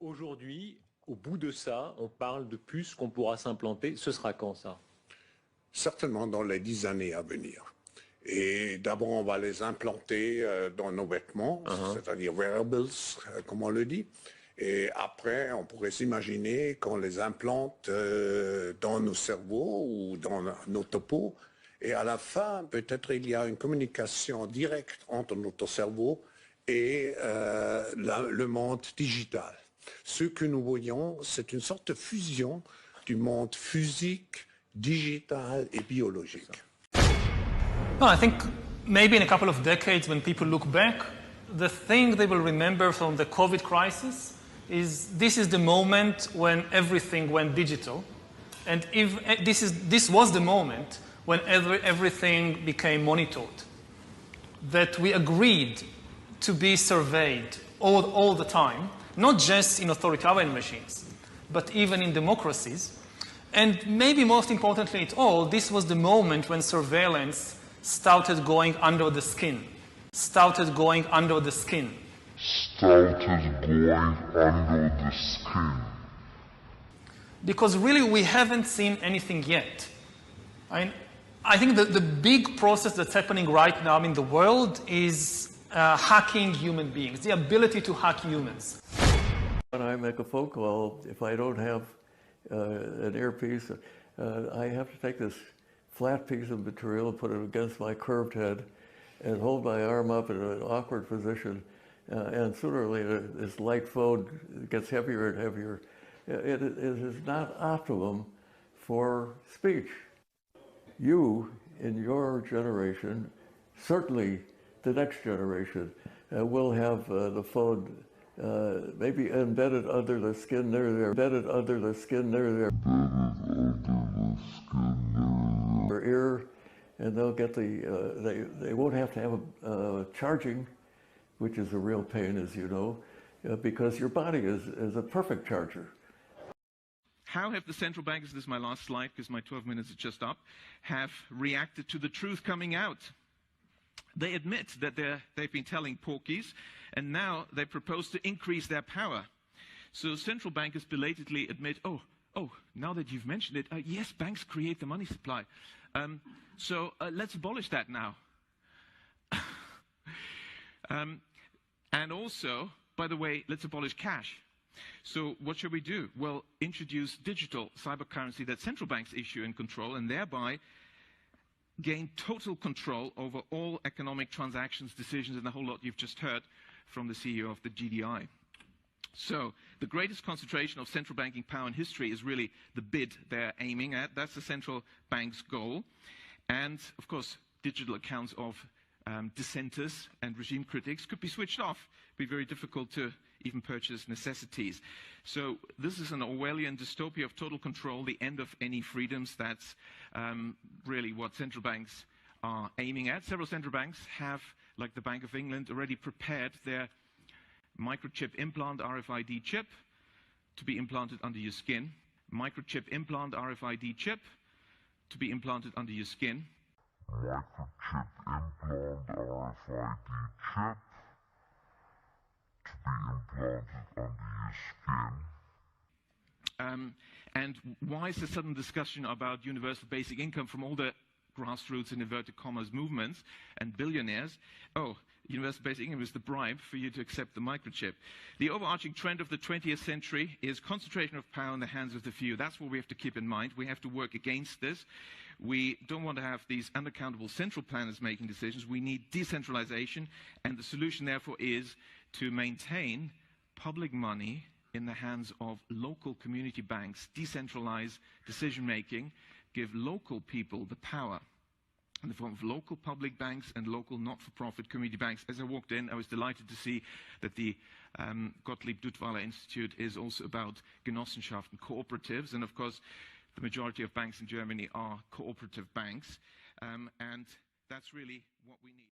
Aujourd'hui, au bout de ça, on parle de puces qu'on pourra s'implanter. Ce sera quand ça? Certainement dans les 10 années à venir. Et d'abord, on va les implanter dans nos vêtements, c'est-à-dire wearables, comme on le dit. Et après, on pourrait s'imaginer qu'on les implante dans nos cerveaux ou dans nos topos. Et à la fin, peut-être il y a une communication directe entre notre cerveau et le monde digital. Ce que nous voyons, c'est une sorte de fusion du monde physique, digital et biologique. No, I think maybe in a couple of decades, when people look back, the thing they will remember from the COVID crisis is this is the moment when everything went digital. And if this was the moment when everything became monitored, that we agreed to be surveyed all the time, not just in authoritarian regimes, but even in democracies. And maybe most importantly at all, this was the moment when surveillance started going under the skin. Started going under the skin. Because really we haven't seen anything yet. I think that the big process that's happening right now in the world is hacking human beings, the ability to hack humans. When I make a phone call, if I don't have an earpiece, I have to take this flat piece of material, put it against my curved head, and hold my arm up in an awkward position. And sooner or later, this light phone gets heavier and heavier. It is not optimum for speech. You, in your generation, certainly the next generation, will have the phone maybe embedded under the skin there, embedded under the skin there, or ear, and they'll get the, they won't have to have charging, which is a real pain, as you know, because your body is a perfect charger. How have the central bankers, this is my last slide because my 12 minutes is just up, have reacted to the truth coming out? They admit that they've been telling porkies, and now they propose to increase their power. So central bankers belatedly admit, oh, now that you've mentioned it, yes, banks create the money supply. So let's abolish that now. And also, by the way, let's abolish cash. So what should we do? Well, introduce digital cyber currency that central banks issue and control, and thereby gain total control over all economic transactions, decisions, and the whole lot you've just heard from the CEO of the GDI. So the greatest concentration of central banking power in history is really the bid they're aiming at. That's the central bank's goal. And, of course, digital accounts of dissenters and regime critics could be switched off. It'd be very difficult to even purchase necessities. So this is an Orwellian dystopia of total control, the end of any freedoms. That's really what central banks are aiming at. Several central banks have, like the Bank of England, already prepared their microchip implant RFID chip to be implanted under your skin. Microchip implant RFID chip to be implanted under your skin. Microchip implant RFID chip to be implanted under your skin. And why is the sudden discussion about universal basic income from all the grassroots and inverted commas movements and billionaires? Oh, universal basic income is the bribe for you to accept the microchip. The overarching trend of the 20th century is concentration of power in the hands of the few. That's what we have to keep in mind. We have to work against this. We don't want to have these unaccountable central planners making decisions. We need decentralization, and the solution, therefore, is to maintain public money in the hands of local community banks, decentralize decision-making, give local people the power in the form of local public banks and local not-for-profit community banks. As I walked in, I was delighted to see that the Gottlieb Duttweiler Institute is also about Genossenschaften, cooperatives, and of course, the majority of banks in Germany are cooperative banks, and that's really what we need.